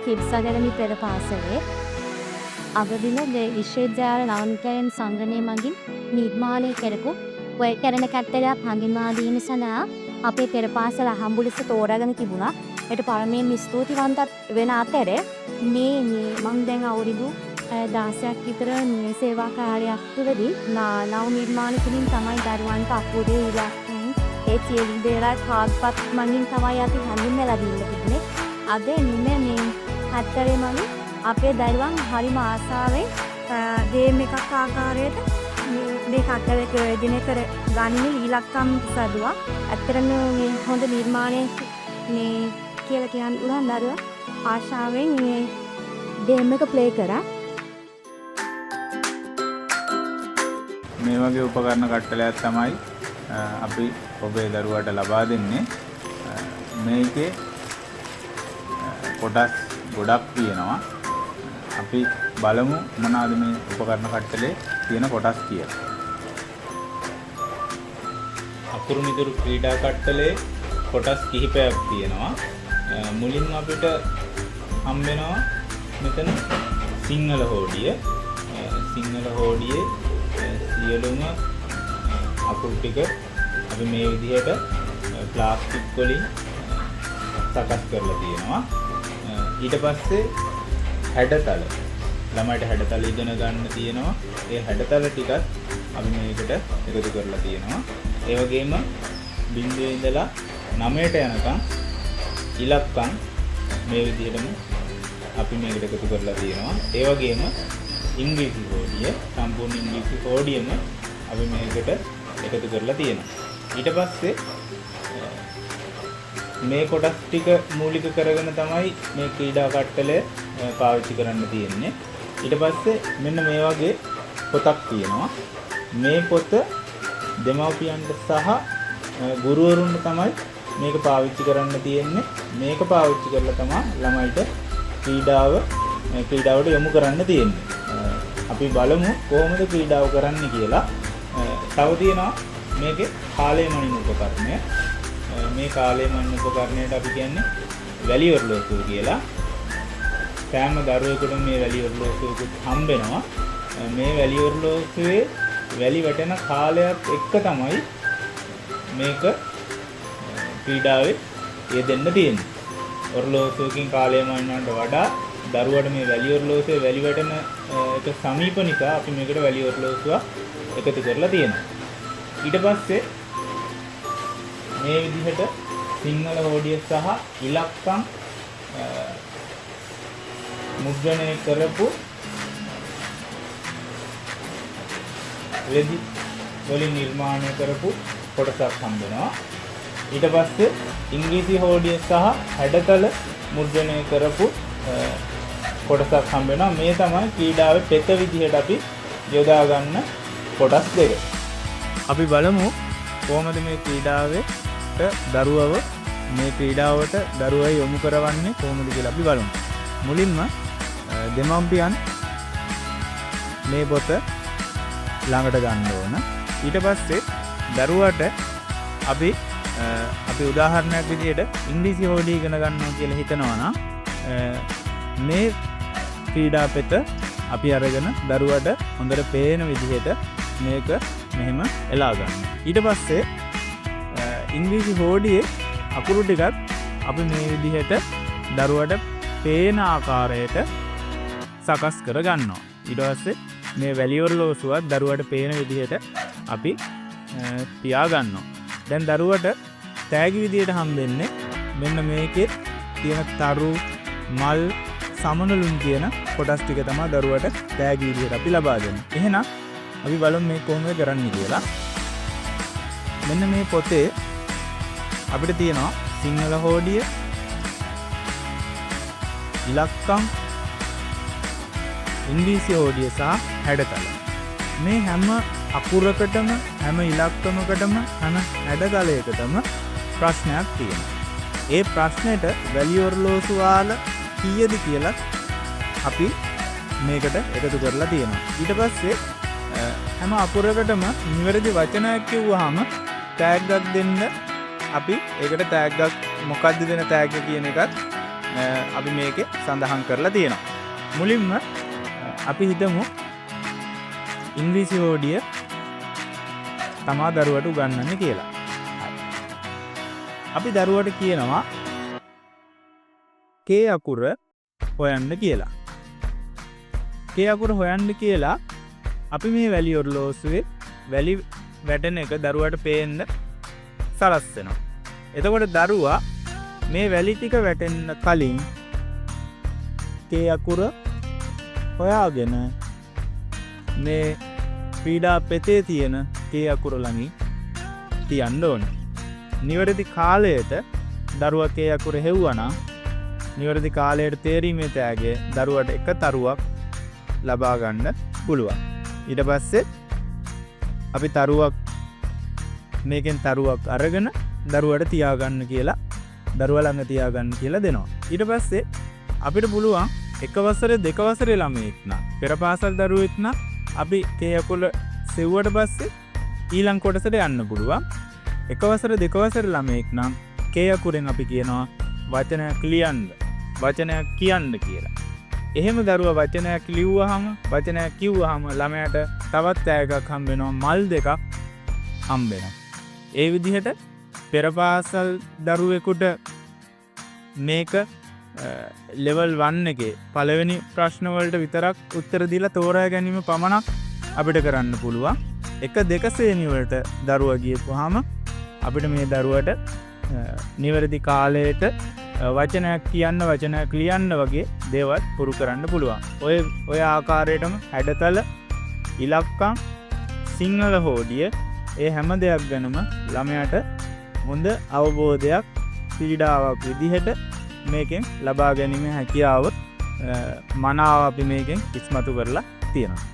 Kids අකාඩමි පෙර පාසලේ අවදින විශ්වවිද්‍යාල ලාංකිකයන් සංගමය මගින් නිර්මාණය කරපු ඔය කරන කැටලයක් හඳුන්වා දීම සඳහා අපේ පෙර පාසල අහඹු ලෙස තෝරාගෙන තිබුණා. ඒට පරමයෙන් ස්තුතිවන්ත වෙන අතර මේ මම දැන් අවුරුදු 16ක් විතර මේ සේවා කාර්යයක් තුළදී නව නිර්මාණ තුළින් තමයි දරුවන්ට අපුඩේ ඉලක්කම් ඒ සියලු දේවල් කාර්යපත් මගින් තමයි අපි හඳුන්වලා දීලා තිබුණේ. අද මේ හතරේ මම අපේ දරුවන් හරිම ආසාවෙන් ගේම් එකක් ආකාරයට මේ කට්ටලේ ප්‍රයෝජනය කර ගනිමින් ඉලක්කම් සදුවා. ඇත්තටම මේ හොඳ නිර්මාණයක් මේ කියලා කියන්න උනන් දරුවා ආශාවෙන් මේ ගේම් එක ප්ලේ කරා. මේ වගේ උපකරණ කට්ටලයක් තමයි අපි ඔබේ දරුවාට ලබා දෙන්නේ. මේකේ කොටස් ගොඩක් තියෙනවා. අපි බලමු මොනවාද මේ උපකරණ කට්ටලේ තියෙන කොටස් කියලා. අකුරු මිදුරු ක්‍රීඩා කට්ටලේ කොටස් කිහිපයක් තියෙනවා. මුලින්ම අපිට හම්බ වෙනවා මෙතන සිංහල හෝඩිය. සිංහල හෝඩියේ සියලුම අකුරු ටික අපි මේ විදිහට ප්ලාස්ටික් වලින් සකස් කරලා තියෙනවා. ඊට පස්සේ හැඩතල ළමයිට හැඩතල ඉගෙන ගන්න තියෙනවා. ඒ හැඩතල ටිකත් අපි මේකට එකතු කරලා තියෙනවා. ඒ වගේම 0 ඉඳලා 9ට යනකම් ඉලක්කම් මේ විදිහටම අපි මේකට එකතු කරලා තියෙනවා. ඒ වගේම ඉංග්‍රීසි කෝඩිය සම්පූර්ණ ඉංග්‍රීසි කෝඩියම අපි මේකට එකතු කරලා තියෙනවා. ඊට පස්සේ මේ කොටස් ටික මූලික කරගෙන තමයි මේ ක්‍රීඩා කට්ටලය පාවිච්චි කරන්න තියෙන්නේ. ඊට පස්සේ මෙන්න මේ වගේ පොතක් තියෙනවා. මේ පොත දෙමව්පියන්ට සහ ගුරුවරුන්ට තමයි මේක පාවිච්චි කරන්න තියෙන්නේ. මේක පාවිච්චි කරලා තමයි ළමයිට ක්‍රීඩාවට යොමු කරන්න තියෙන්නේ. අපි බලමු කොහොමද ක්‍රීඩාව කරන්න කියලා. තව තියෙනවා මේකේ කාලය මනින උපකරණය. මේ කාලය මනින උපකරණයට අපි කියන්නේ වැලි ඔරලෝසුව කියලා. සෑම දරුවෙකුටම මේ වැලි ඔරලෝසුවකුත් හම්බ වෙනවා. මේ වැලි ඔරලෝසුවේ වැලි වැටෙන කාලයක් එක්ක තමයි මේක ක්‍රීඩාවේ යෙදෙන්න තියෙන්නේ. ඔරලෝසුවකින් කාලය මනිනවට වඩා දරුවට මේ වැලි ඔරලෝසුවේ වැලි වැටෙන එක සමීප නිසා අපි මේකට වැලි ඔරලෝසුව එකතු කරලා තියෙනවා. ඊට පස්සේ මේ විදිහට සිංහල හෝඩිය සහ ඉලක්කම් මුද්‍රණය කරපු රෙදි වලින් නිර්මාණය කරපු කොටසක් හම්බ වෙනවා. ඊට පස්සේ ඉංග්‍රීසි හෝඩිය සහ හැඩතල මුද්‍රණය කරපු කොටසක් හම්බ වෙනවා. මේ තමයි ක්‍රීඩාවේ පෙත විදිහට අපි යොදා ගන්න කොටස් දෙක. අපි බලමු කොහොමද මේ ක්‍රීඩාවට දරුවව මේ ක්‍රීඩාවට දරුවව යොමු කරවන්නේ කොහොමද කියලා අපි බලමු. මුලින්ම දෙමව්පියන් මේ පොත ළඟට ගන්න ඕන. ඊට පස්සේ දරුවට අපි උදාහරණයක් විදිහට ඉංග්‍රීසි හෝඩිය ඉගෙන ගන්නවා කියලා හිතනවා නම් මේ ක්‍රීඩා පෙත අපි අරගෙන දරුවට හොඳට පේන විදිහට මේක මෙහෙම එලා ගන්න. ඊට පස්සේ ඉංග්‍රීසි හෝඩියේ අකුරු ටිකත් අපි මේ විදිහට දරුවට පේන ආකාරයට සකස් කර ගන්නවා. ඊට පස්සේ මේ වැලි ඔරලෝසුවත් දරුවට පේන විදිහට අපි තියා ගන්නවා. දැන් දරුවට තෑගි විදිහට හම්බෙන්නේ මෙන්න මේකේ තියෙන තරු මල් සමනලුන් කියන කොටස් ටික තමයි දරුවට තෑගි විදිහට අපි ලබා දෙන්නේ. එහෙනම් අපි බලමු මේ කොහොමද කරන්නේ කියලා. මෙන්න මේ පොතේ අපිට තියෙනවා සිංහල හෝඩිය, ඉලක්කම්, ඉංග්‍රීසි හෝඩිය සහ හැඩතල. මේ හැම අකුරකටම හැම ඉලක්කමකටම හැම හැඩතලයකටම ප්‍රශ්නයක් තියෙනවා. ඒ ප්‍රශ්නෙට වැලි ඔරලෝසු වාල කීයද කියලා අපි මේකට එකතු කරලා තියෙනවා. ඊට පස්සේ හැම අකුරකටම නිවැරදි වචනයක් කිව්වහම ටැග් එකක් දෙන්න අපි ඒකට ටැග් එකක් මොකක්ද දෙන ටැග් එක කියන එකත් අපි මේකේ සඳහන් කරලා තියෙනවා. මුලින්ම අපි හිතමු ඉංග්‍රීසි හෝඩිය තමා දරුවට උගන්වන්නේ කියලා. අපි දරුවට කියනවා කේ අකුර හොයන්න කියලා. කේ අකුර හොයන්න කියලා අපි මේ වැලි ඔරලෝසුවේ වැලි වැටෙන එක දරුවට පේන්න සලස්වනවා. එතකොට දරුවා මේ වැලි ටික වැටෙන්න කලින් කේ අකුර හොයාගෙන මේ පීඩා පෙතේ තියෙන කේ අකුර ළඟින් තියන්න ඕනේ. නිවැරදි කාලයට දරුවා කේ අකුර හෙව්වනම් නිවැරදි කාලයට තේරීමේ තෑගය දරුවට එක තරුවක් ලබා ගන්න පුළුවන්. ඊට පස්සේ අපි තරුවක් මේකෙන් තරුවක් අරගෙන දරුවට තියාගන්න කියලා දරුවා ළඟ තියාගන්න කියලා දෙනවා. ඊට පස්සේ අපිට පුළුවන් එක වසරේ දෙක වසරේ ළමයෙක් නම් පෙර පාසල් දරුවෙක් නම් අපි කේ අකුර සෙව්වට පස්සේ ඊළඟ කොටසට යන්න පුළුවන්. එක වසර දෙක වසර ළමයෙක් නම් කේ අකුරෙන් අපි කියනවා වචනයක් ලියන්න, වචනයක් කියන්න කියලා. එහෙම දරුවා වචනයක් ලිව්වහම, වචනයක් කිව්වහම ළමයාට තවත් ඈගක් හම්බ වෙනවා, මල් දෙකක් හම්බ වෙනවා. ඒ විදිහට පෙර පාසල් දරුවෙකුට මේක ලෙවල් 1 එකේ පළවෙනි ප්‍රශ්න වලට විතරක් උත්තර දීලා තෝරා ගැනීම පමණක් අපිට කරන්න පුළුවන්. 1 2 ශ්‍රේණි වලට දරුවා ගියපුවාම අපිට මේ දරුවට නිවැරදි කාලයට වචනයක් කියන්න, වචනයක් ලියන්න වගේ දේවල් පුරු කරන්න පුළුවන්. ඔය ආකාරයටම හැඩතල, ඉලක්කම්, සිංහල හෝඩිය ඒ හැම දෙයක් ගැනම ළමයාට හොඳ අවබෝධයක් පීඩාවක් විදිහට මේකෙන් ලබා ගැනීම හැකියාව මනාව අපි මේකෙන් ඉස්මතු කරලා තියෙනවා.